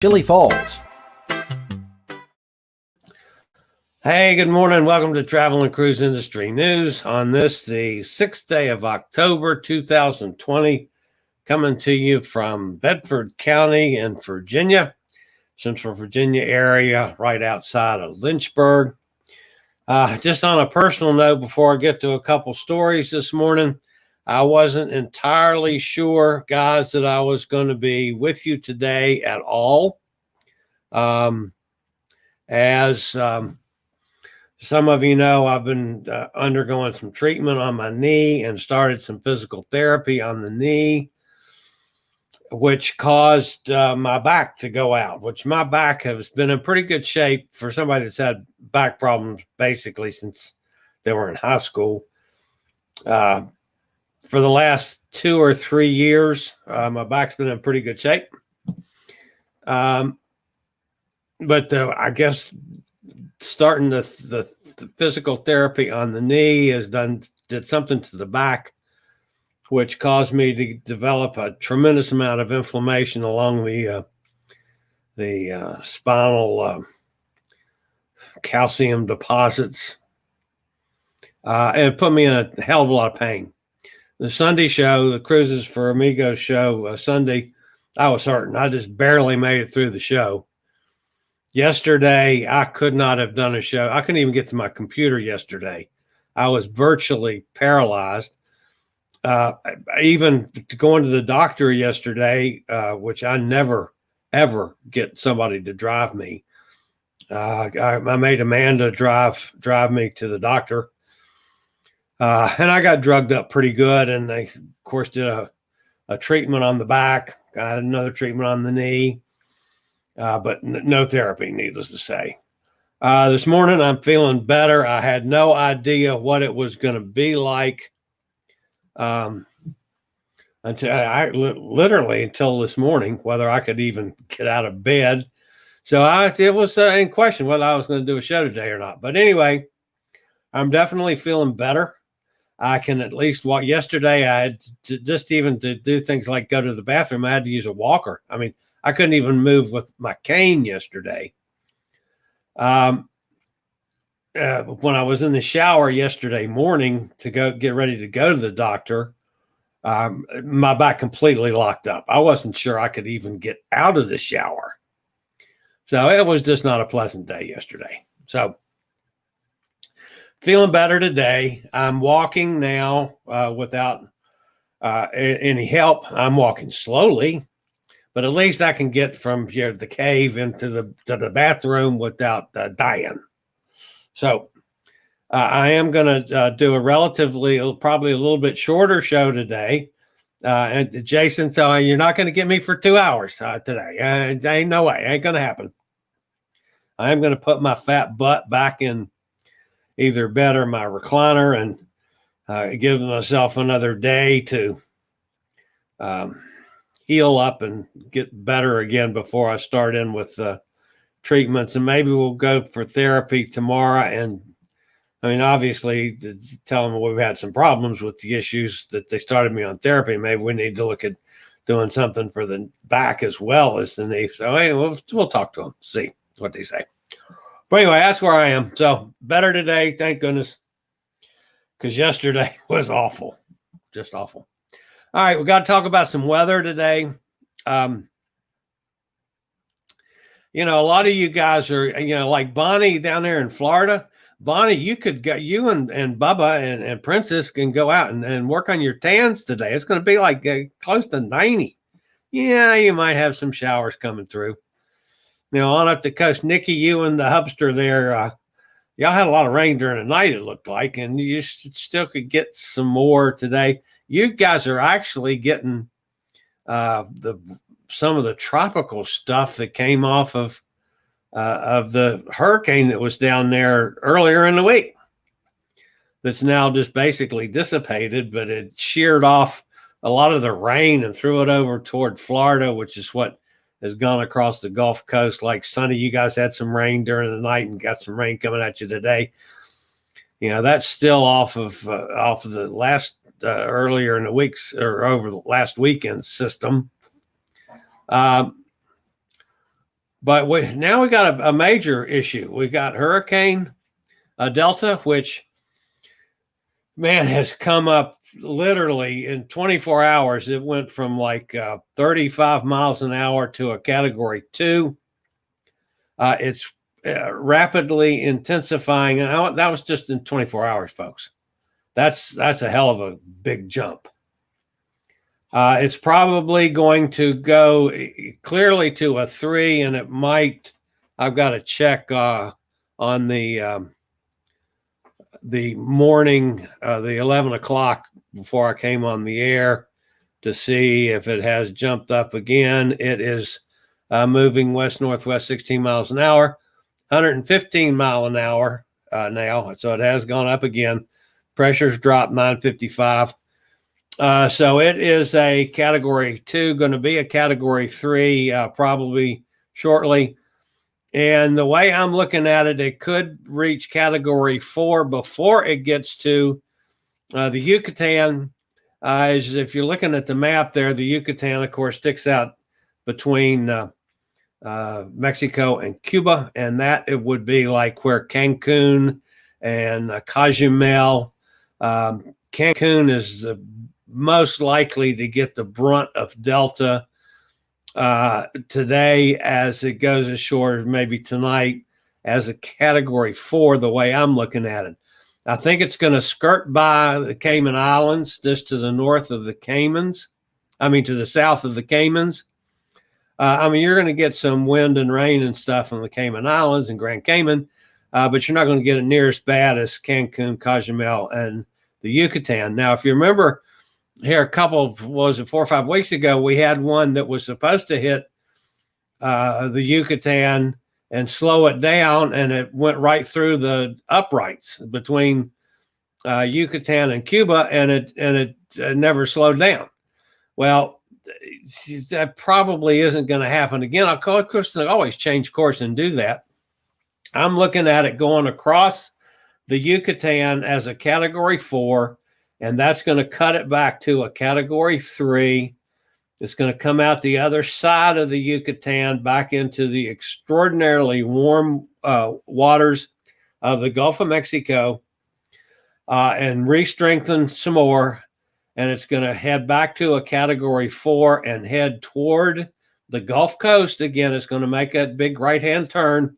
Chillie Falls. Hey, good morning. Welcome to Travel and Cruise Industry News on this, the 6th day of October, 2020, coming to you from Bedford County in Virginia, Central Virginia area, right outside of Lynchburg. Just on a personal note, before I get to a couple stories this morning, I wasn't entirely sure, guys, that I was going to be with you today at all. Some of you know, I've been undergoing some treatment on my knee and started some physical therapy on the knee, which caused my back to go out, which my back has been in pretty good shape for somebody that's had back problems basically since they were in high school. For the last 2 or 3 years, my back's been in pretty good shape. But I guess starting the physical therapy on the knee did something to the back, which caused me to develop a tremendous amount of inflammation along the spinal calcium deposits, and it put me in a hell of a lot of pain. The Sunday show, the Cruises for Amigos show, Sunday, I was hurting. I just barely made it through the show. Yesterday, I could not have done a show. I couldn't even get to my computer yesterday. I was virtually paralyzed. Even going to the doctor yesterday, which I never, ever get somebody to drive me. I made Amanda drive me to the doctor. And I got drugged up pretty good. And they, of course, did a treatment on the back, got another treatment on the knee. But no therapy, needless to say. This morning, I'm feeling better. I had no idea what it was going to be like until this morning, whether I could even get out of bed. So it was in question whether I was going to do a show today or not. But anyway, I'm definitely feeling better. I can at least walk. Yesterday, I had to do things like go to the bathroom, I had to use a walker. I mean, I couldn't even move with my cane yesterday. When I was in the shower yesterday morning to go get ready to go to the doctor, my back completely locked up. I wasn't sure I could even get out of the shower. So it was just not a pleasant day yesterday. So feeling better today. I'm walking now without any help. I'm walking slowly, but at least I can get from the cave into the bathroom without dying. So I am going to do probably a little bit shorter show today. And Jason, so you're not going to get me for 2 hours today. Ain't no way. Ain't going to happen. I am going to put my fat butt back in either bed or my recliner and give myself another day to heal up and get better again before I start in with treatments. And maybe we'll go for therapy tomorrow. And I mean, obviously, tell them we've had some problems with the issues that they started me on therapy. Maybe we need to look at doing something for the back as well as the knee. So hey, we'll talk to them, see what they say. But anyway, that's where I am. So better today, thank goodness, because yesterday was awful, just awful. All right, we got to talk about some weather today. A lot of you guys are, like Bonnie down there in Florida. Bonnie, you could go, you and Bubba and Princess can go out and work on your tans today. It's going to be like close to 90. Yeah, you might have some showers coming through. Now, on up the coast, Nikki, you and the hubster there, y'all had a lot of rain during the night, it looked like, and you still could get some more today. You guys are actually getting some of the tropical stuff that came off of the hurricane that was down there earlier in the week. That's now just basically dissipated, but it sheared off a lot of the rain and threw it over toward Florida, which is what has gone across the Gulf Coast. Like Sunny, you guys had some rain during the night and got some rain coming at you today. That's still off of the last earlier in the weeks or over the last weekend system. But now we got a major issue. We got Hurricane Delta, which, man, has come up literally in 24 hours. It went from like 35 miles an hour to a category 2. It's rapidly intensifying. And that was just in 24 hours, folks. That's a hell of a big jump. It's probably going to go clearly to a 3, and it might. I've got to check on the morning, the 11 o'clock before I came on the air to see if it has jumped up again. It is moving west-northwest 16 miles an hour, 115 mile an hour now. So it has gone up again. Pressure's dropped 955. So it is a category 2, going to be a category 3 probably shortly. And the way I'm looking at it, it could reach category 4 before it gets to the Yucatan. As if you're looking at the map there, the Yucatan, of course, sticks out between Mexico and Cuba. And that it would be like where Cancun and Cozumel. Cancun is the most likely to get the brunt of Delta today as it goes ashore, maybe tonight, as a category 4, the way I'm looking at it. I think it's going to skirt by the Cayman Islands, just to the north of the Caymans. To the south of the Caymans. You're going to get some wind and rain and stuff on the Cayman Islands and Grand Cayman, but you're not going to get it near as bad as Cancun, Cozumel, and the Yucatan. Now, if you remember, here a couple of, 4 or 5 weeks ago, we had one that was supposed to hit the Yucatan and slow it down, and it went right through the uprights between Yucatan and Cuba, and it never slowed down. Well, that probably isn't going to happen again. Of course, they always change course and do that. I'm looking at it going across the Yucatan as a category 4, and that's going to cut it back to a category 3. It's going to come out the other side of the Yucatan back into the extraordinarily warm waters of the Gulf of Mexico and re-strengthen some more. And it's going to head back to a category 4 and head toward the Gulf Coast. Again, it's going to make that big right-hand turn,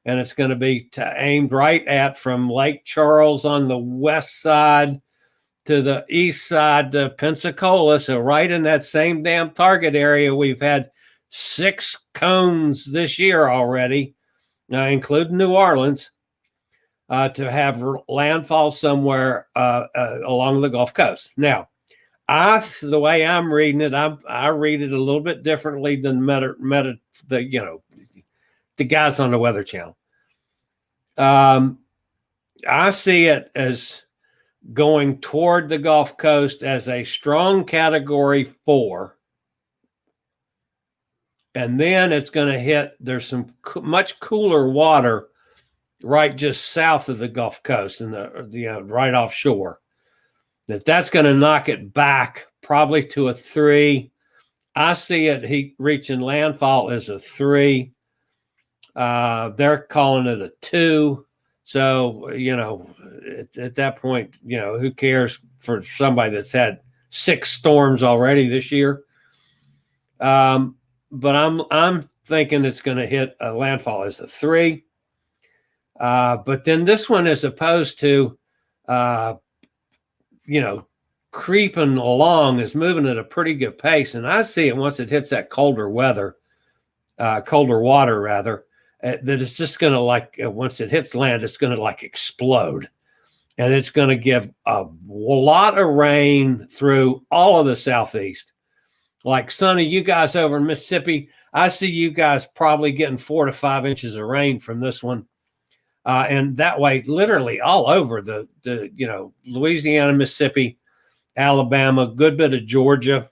and it's going to be aimed right at from Lake Charles on the west side to the east side to Pensacola. So right in that same damn target area, we've had 6 cones this year already, including New Orleans, to have landfall somewhere along the Gulf Coast. Now, the way I'm reading it, I read it a little bit differently than the guys on the Weather Channel. I see it as going toward the Gulf Coast as a strong category 4. And then it's going to hit, there's some much cooler water right just south of the Gulf Coast and right offshore. That's going to knock it back probably to a 3. I see it reaching landfall as a 3. They're calling it a 2. So, at that point, who cares for somebody that's had 6 storms already this year? But I'm thinking it's going to hit a landfall as a 3. But then this one, as opposed to, creeping along, is moving at a pretty good pace. And I see it once it hits that colder water, rather, that it's just going to once it hits land, it's going to explode. And it's going to give a lot of rain through all of the Southeast. Like, Sonny, you guys over in Mississippi, I see you guys probably getting 4 to 5 inches of rain from this one. And that way, literally all over the Louisiana, Mississippi, Alabama, good bit of Georgia.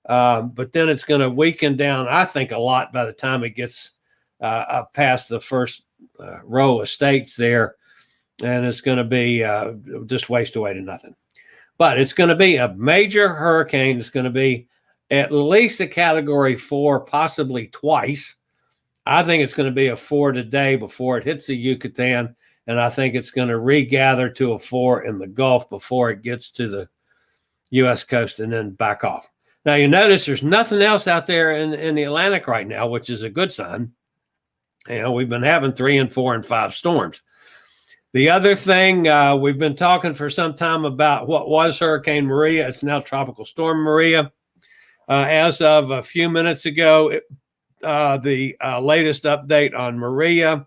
But then it's going to weaken down, I think, a lot by the time it gets past the first row of states there. And it's going to be just waste away to nothing. But it's going to be a major hurricane. It's going to be at least a category 4, possibly twice. I think it's going to be a 4 today before it hits the Yucatan, and I think it's going to regather to a 4 in the Gulf before it gets to the U.S. coast and then back off. Now, you notice there's nothing else out there in the Atlantic right now, which is a good sign. We've been having 3 and 4 and 5 storms. The other thing, we've been talking for some time about what was Hurricane Maria. It's now Tropical Storm Maria. As of a few minutes ago, the latest update on Maria,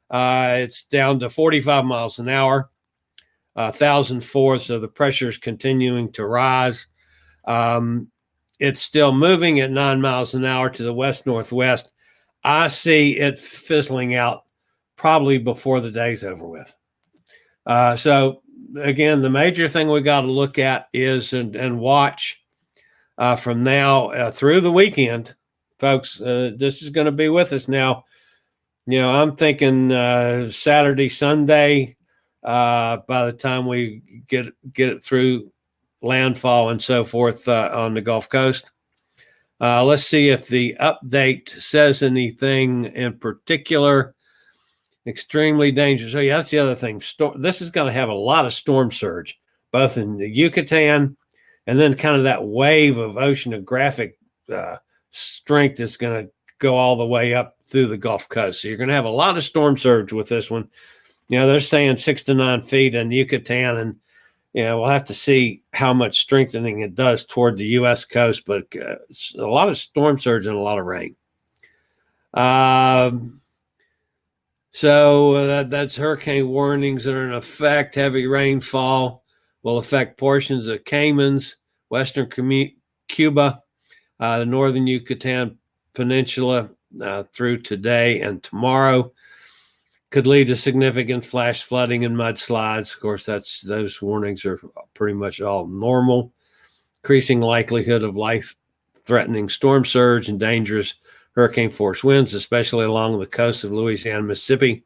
it's down to 45 miles an hour, 1,004. So the pressure is continuing to rise. It's still moving at 9 miles an hour to the west-northwest. I see it fizzling out probably before the day's over with. So again, the major thing we got to look at is and watch from now through the weekend, folks. This is going to be with us now. I'm thinking Saturday, Sunday, by the time we get it through landfall and so forth on the Gulf Coast. Let's see if the update says anything in particular. Extremely dangerous. So yeah, that's the other thing. This is going to have a lot of storm surge, both in the Yucatan and then kind of that wave of oceanographic strength that's going to go all the way up through the Gulf Coast. So you're going to have a lot of storm surge with this one. They're saying 6 to 9 feet in Yucatan, and we'll have to see how much strengthening it does toward the U.S. coast, but it's a lot of storm surge and a lot of rain. So that's hurricane warnings that are in effect. Heavy rainfall will affect portions of Caymans, western Cuba, the northern Yucatan Peninsula through today and tomorrow. Could lead to significant flash flooding and mudslides. Of course, those warnings are pretty much all normal. Increasing likelihood of life-threatening storm surge and dangerous hurricane-force winds, especially along the coast of Louisiana, Mississippi,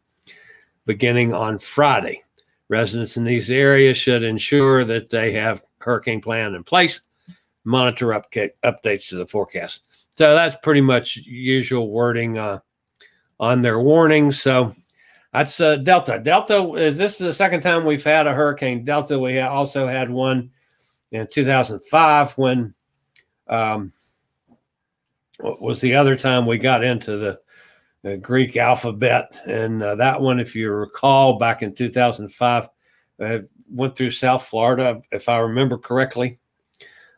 beginning on Friday. Residents in these areas should ensure that they have hurricane plan in place, monitor updates to the forecast. So that's pretty much usual wording on their warnings. So that's Delta. This is the second time we've had a Hurricane Delta. We also had one in 2005 when what was the other time we got into the Greek alphabet. And that one, if you recall, back in 2005, went through South Florida, if I remember correctly.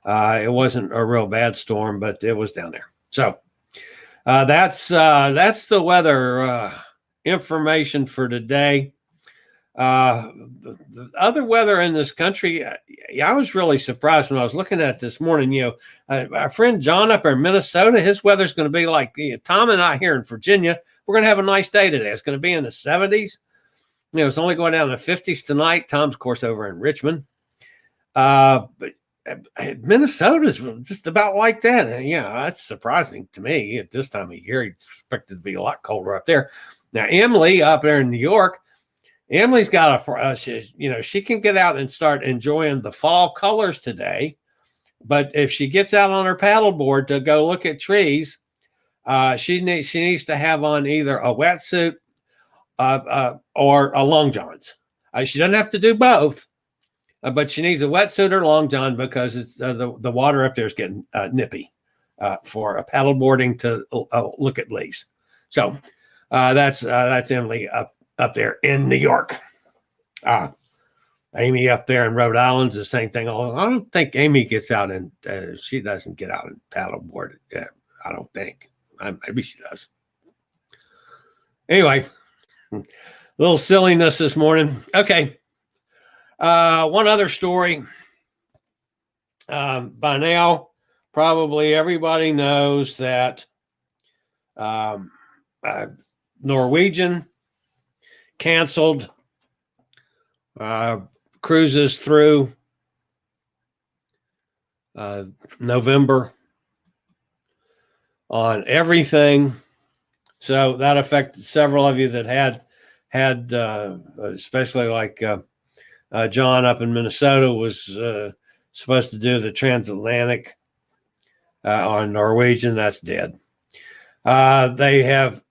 It wasn't a real bad storm, but it was down there. So that's the weather information for today. The other weather in this country, I was really surprised when I was looking at this morning. Our friend John up in Minnesota, his weather's going to be like Tom and I here in Virginia. We're going to have a nice day today. It's going to be in the 70s. It's only going down to the 50s tonight. Tom's, of course, over in Richmond. But Minnesota's just about like that. That's surprising to me at this time of year. You'd expect it to be a lot colder up there. Now, Emily up there in New York, Emily's got she can get out and start enjoying the fall colors today. But if she gets out on her paddleboard to go look at trees, she needs to have on either a wetsuit or a long johns. She doesn't have to do both, but she needs a wetsuit or long john because it's, the water up there is getting nippy for paddleboarding to look at leaves. So that's Emily up there in New York. Amy up there in Rhode Island's the same thing. I don't think Amy gets out and she doesn't get out and paddleboard. I don't think. Maybe she does. Anyway, a little silliness this morning. Okay. One other story. By now, probably everybody knows that Norwegian canceled cruises through November on everything. So that affected several of you that had especially like John up in Minnesota was supposed to do the transatlantic on Norwegian. That's dead. They have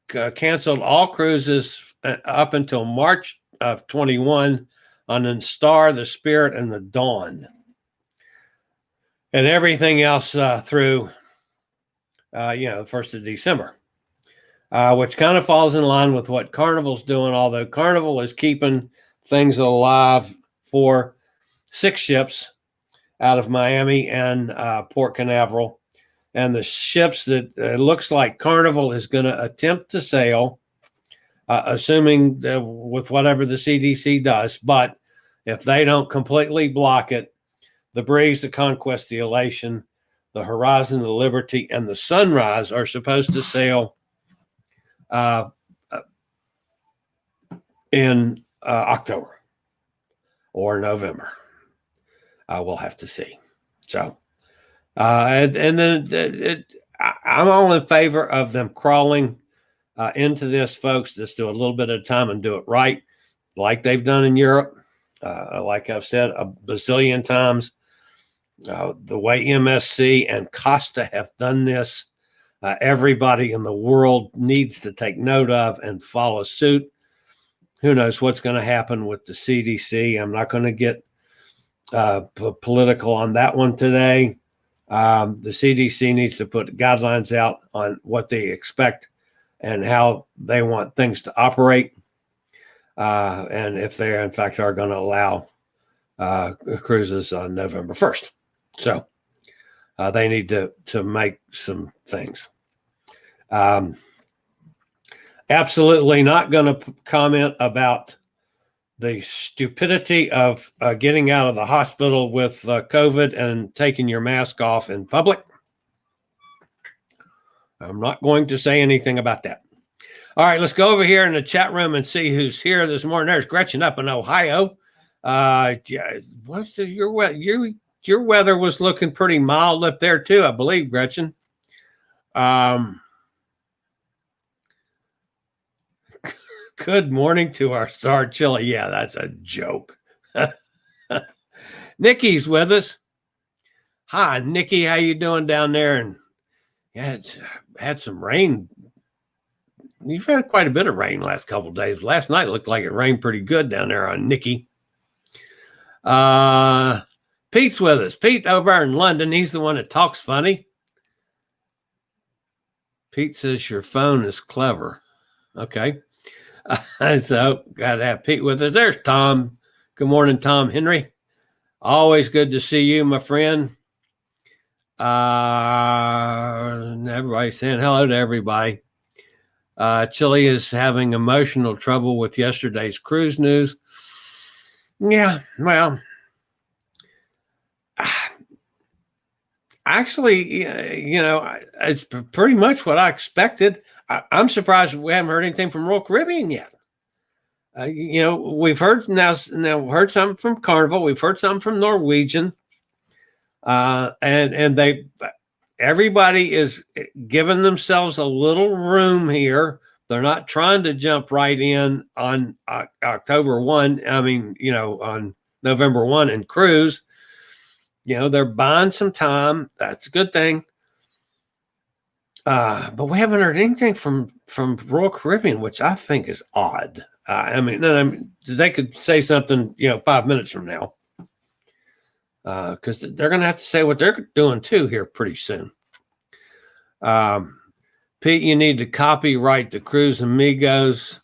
canceled all cruises up until March of 21 on the Star, the Spirit, and the Dawn. And everything else through, the 1st of December, which kind of falls in line with what Carnival's doing, although Carnival is keeping things alive for 6 ships out of Miami and Port Canaveral. And the ships that looks like Carnival is going to attempt to sail, assuming with whatever the CDC does. But if they don't completely block it, the Breeze, the Conquest, the Elation, the Horizon, the Liberty, and the Sunrise are supposed to sail in October or November. We'll have to see. So, and then I'm all in favor of them crawling into this, folks. Just do a little bit at a time and do it right, like they've done in Europe. Like I've said a bazillion times, the way MSC and Costa have done this, everybody in the world needs to take note of and follow suit. Who knows what's going to happen with the CDC? I'm not going to get political on that one today. The CDC needs to put guidelines out on what they expect and how they want things to operate. And if they, in fact, are going to allow cruises on November 1st. So they need to make some things. Absolutely not going to comment about the stupidity of getting out of the hospital with COVID and taking your mask off in public. I'm not going to say anything about that. All right, let's go over here in the chat room and see who's here this morning. There's Gretchen up in Ohio. What's your weather was looking pretty mild up there too, I believe, Gretchen. Good morning to our star Chillie. Yeah, that's a joke. Nikki's with us. Hi, Nikki. How you doing down there? And yeah, it's had some rain. You've had quite a bit of rain last couple of days. Last night it looked like it rained pretty good down there on Nikki. Pete's with us. Pete over in London. He's the one that talks funny. Pete says your phone is clever. Okay. So got to have Pete with us. There's Tom. Good morning, Tom Henry. Always good to see you, my friend. Everybody saying hello to everybody. Chillie is having emotional trouble with yesterday's cruise news. Yeah, well, actually, it's pretty much what I expected. I'm surprised we haven't heard anything from Royal Caribbean yet. We've heard now heard something from Carnival. We've heard something from Norwegian, and everybody is giving themselves a little room here. They're not trying to jump right in on October 1. On November 1 and cruise. They're buying some time. That's a good thing. But we haven't heard anything from Royal Caribbean, which I think is odd. They could say something, 5 minutes from now, because they're going to have to say what they're doing too here pretty soon. Pete, you need to copyright the Cruise Amigos.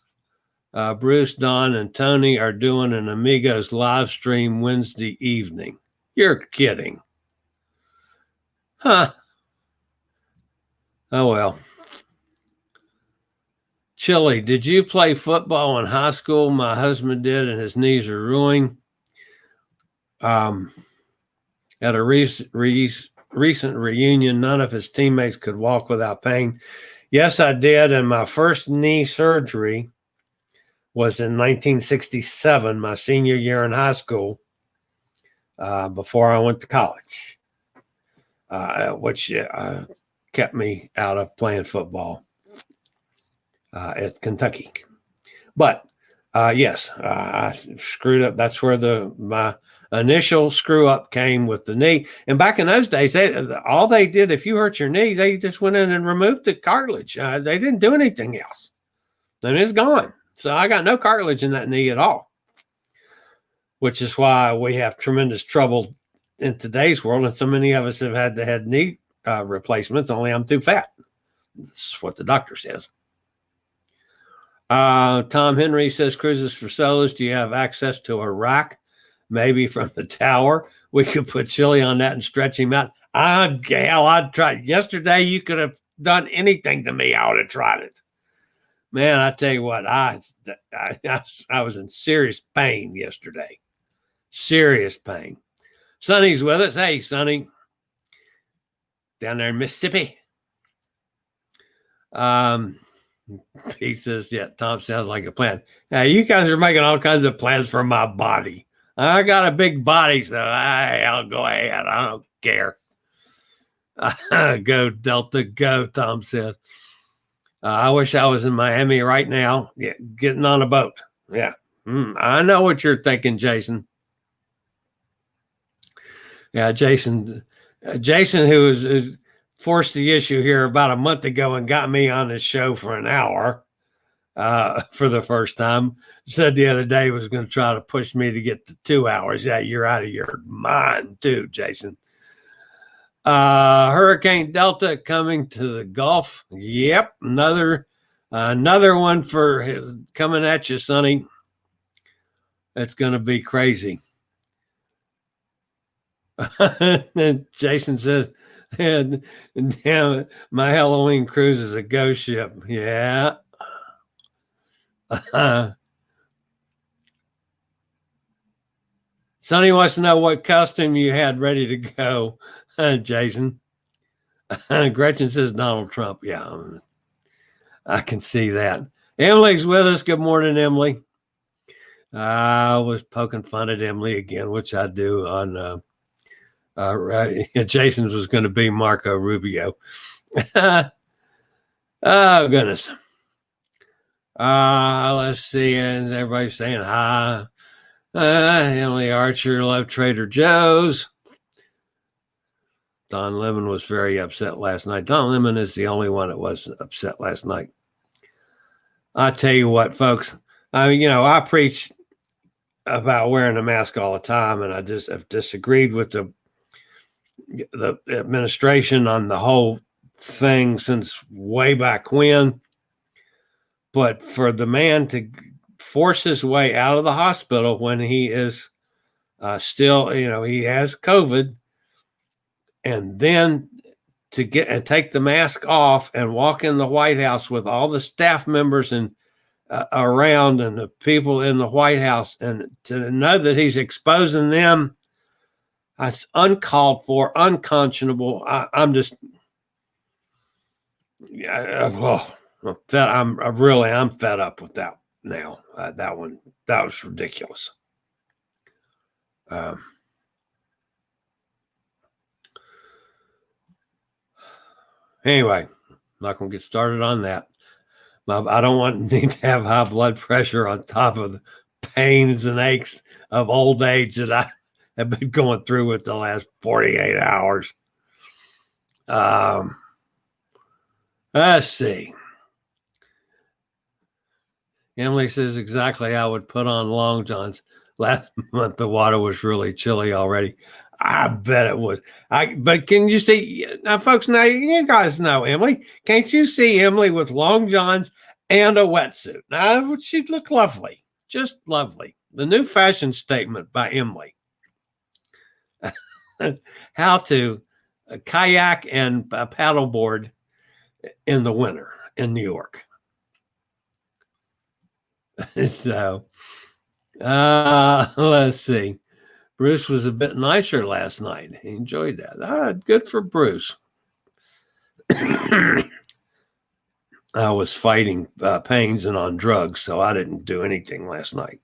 Bruce, Don, and Tony are doing an Amigos live stream Wednesday evening. You're kidding. Huh. Oh, well. Chillie, did you play football in high school? My husband did, and his knees are ruined. At a recent reunion, none of his teammates could walk without pain. Yes, I did, and my first knee surgery was in 1967, my senior year in high school, before I went to college, which kept me out of playing football at Kentucky. But Yes, I screwed up. That's where my initial screw up came with the knee. And back in those days, all they did, if you hurt your knee, they just went in and removed the cartilage. They didn't do anything else. And it's gone. So I got no cartilage in that knee at all, which is why we have tremendous trouble in today's world. And so many of us have had to have knee replacements, only I'm too fat. That's what the doctor says. Tom Henry says, cruises for solos. Do you have access to a rack? Maybe from the tower. We could put Chillie on that and stretch him out. I'd try. Yesterday, you could have done anything to me. I would have tried it. Man, I tell you what, I was in serious pain yesterday. Serious pain. Sonny's with us. Hey, Sonny. Down there in Mississippi. He says, yeah, Tom sounds like a plan. Now, you guys are making all kinds of plans for my body. I got a big body, so I'll go ahead. I don't care. Go, Delta, go, Tom says. I wish I was in Miami right now, getting on a boat. Yeah, I know what you're thinking, Jason. Yeah, Jason, who was forced the issue here about a month ago and got me on the show for an hour for the first time, said the other day was going to try to push me to get to 2 hours. Yeah, you're out of your mind too, Jason. Hurricane Delta coming to the Gulf. Yep, another one for coming at you, Sonny. That's going to be crazy. Jason says, and damn it, my Halloween cruise is a ghost ship. Yeah. Sonny wants to know what costume you had ready to go, Jason. Gretchen says Donald Trump. Yeah, I can see that. Emily's with us. Good morning, Emily. I was poking fun at Emily again, which I do on Jason's was going to be Marco Rubio. Oh, goodness. Let's see. And everybody's saying hi. Emily Archer, love Trader Joe's. Don Lemon was very upset last night. Don Lemon is the only one that was upset last night. I tell you what, folks. I mean, I preach about wearing a mask all the time, and I just have disagreed with the administration on the whole thing since way back when. But for the man to force his way out of the hospital when he is still, he has COVID, and then to get and take the mask off and walk in the White House with all the staff members and around and the people in the White House, and to know that he's exposing them, that's uncalled for, unconscionable. I'm just, I'm fed up with that now. That was ridiculous. Anyway, I'm not going to get started on that. I don't need to have high blood pressure on top of the pains and aches of old age that I have been going through with the last 48 hours. Let's see. Emily says exactly I would put on long johns. Last month the water was really chilly already. I bet it was. But can you see now, folks? Now you guys know Emily. Can't you see Emily with long johns and a wetsuit? Now she'd look lovely, just lovely. The new fashion statement by Emily: how to kayak and paddleboard in the winter in New York. So, let's see. Bruce was a bit nicer last night. He enjoyed that. Good for Bruce. I was fighting pains and on drugs, so I didn't do anything last night.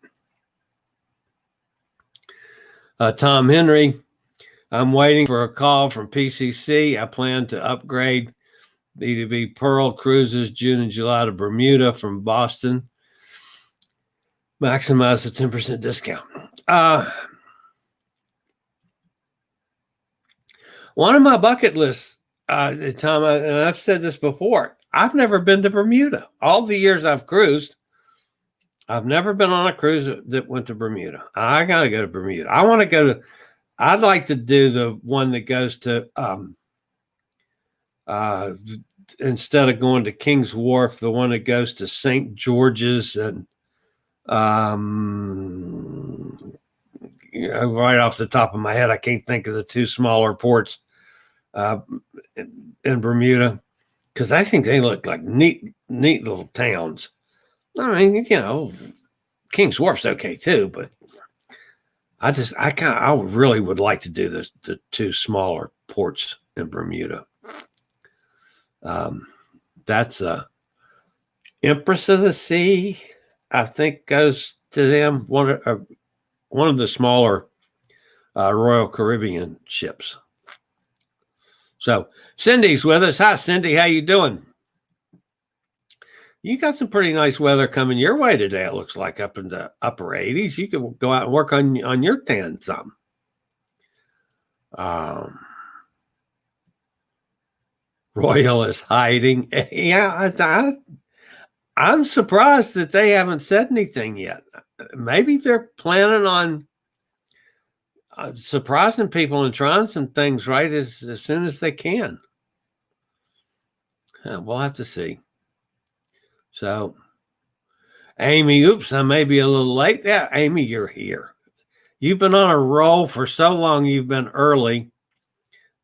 Tom Henry, I'm waiting for a call from PCC. I plan to upgrade B2B Pearl cruises June and July to Bermuda from Boston. maximize the 10% discount. One of my bucket lists, Tom, and I've said this before, I've never been to Bermuda. All the years I've cruised, I've never been on a cruise that went to Bermuda. I got to go to Bermuda. I want to go to, I'd like to do the one that goes to, instead of going to King's Wharf, the one that goes to St. George's and, right off the top of my head, I can't think of the two smaller ports in Bermuda, because I think they look like neat little towns. I mean, King's Wharf's okay too, but I really would like to do the two smaller ports in Bermuda. That's Empress of the Sea, I think, goes to them. One of the smaller Royal Caribbean ships. So Cindy's with us. Hi, Cindy. How you doing? You got some pretty nice weather coming your way today. It looks like up in the upper 80s. You can go out and work on your tan some. Royal is hiding. Yeah, I'm surprised that they haven't said anything yet. Maybe they're planning on surprising people and trying some things right as soon as they can. We'll have to see. So, Amy, oops, I may be a little late. Yeah, Amy, you're here. You've been on a roll for so long. You've been early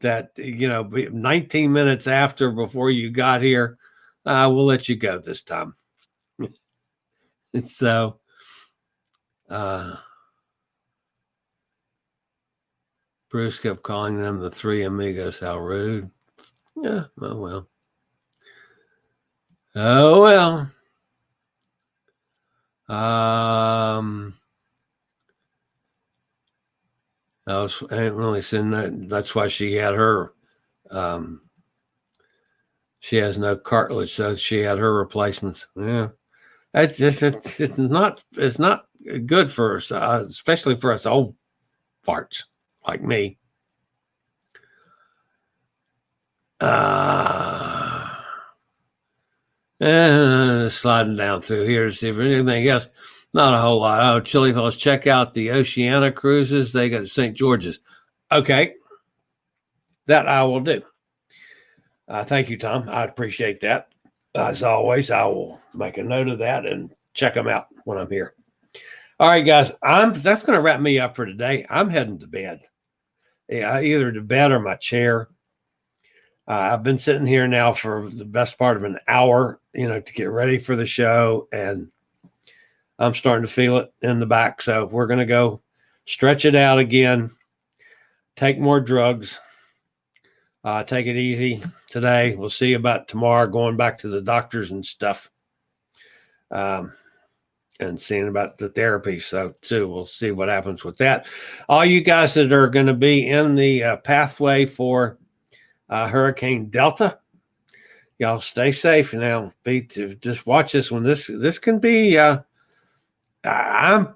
that, 19 minutes before you got here. We'll let you go this time. So, Bruce kept calling them the three amigos. How rude. Yeah, oh well. Oh well. I ain't really saying that. That's why she had her. She has no cartilage, so she had her replacements. Yeah, it's not good for us, especially for us old farts like me. And sliding down through here to see if there's anything else. Not a whole lot. Oh, Chillie Falls, check out the Oceana cruises. They got St. George's. Okay. That I will do. Thank you, Tom. I appreciate that. As always, I will make a note of that and check them out when I'm here. All right, guys. That's going to wrap me up for today. I'm heading to bed. Yeah, either to bed or my chair. I've been sitting here now for the best part of an hour, to get ready for the show, and I'm starting to feel it in the back. So we're going to go stretch it out again, take more drugs, take it easy today. We'll see about tomorrow, going back to the doctors and stuff, and seeing about the therapy. So too, we'll see what happens with that. All you guys that are going to be in the pathway for Hurricane Delta, y'all stay safe now. Just watch this one. This can be. I'm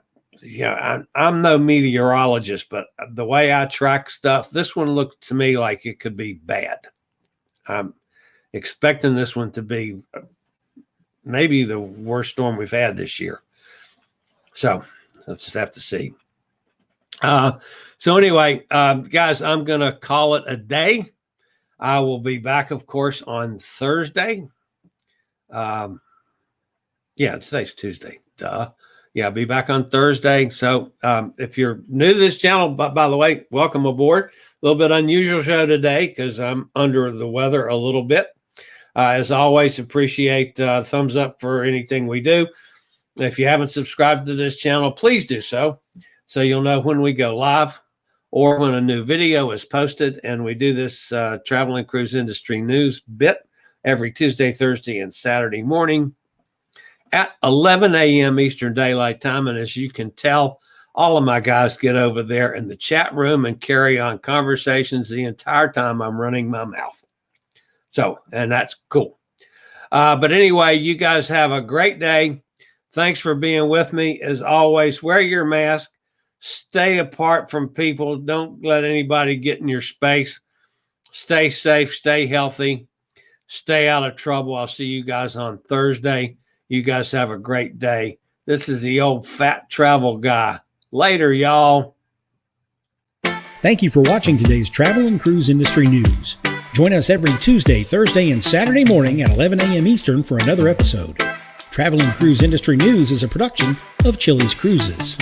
no meteorologist, but the way I track stuff, this one looked to me like it could be bad. I'm expecting this one to be maybe the worst storm we've had this year. So let's just have to see. So anyway, guys, I'm going to call it a day. I will be back, of course, on Thursday. Today's Tuesday. Duh. Yeah, I'll be back on Thursday. So if you're new to this channel, by the way, welcome aboard. A little bit unusual show today because I'm under the weather a little bit. As always, appreciate thumbs up for anything we do. If you haven't subscribed to this channel, please do so you'll know when we go live or when a new video is posted. And we do this travel and cruise industry news bit every Tuesday, Thursday, and Saturday morning at 11 a.m. Eastern Daylight Time. And as you can tell, all of my guys get over there in the chat room and carry on conversations the entire time I'm running my mouth. So, and that's cool. But anyway, you guys have a great day. Thanks for being with me. As always, wear your mask. Stay apart from people. Don't let anybody get in your space. Stay safe. Stay healthy. Stay out of trouble. I'll see you guys on Thursday. You guys have a great day. This is the old fat travel guy. Later, y'all. Thank you for watching today's Travel and Cruise Industry News. Join us every Tuesday, Thursday, and Saturday morning at 11 a.m. Eastern for another episode. Travel and Cruise Industry News is a production of Chillie's Cruises.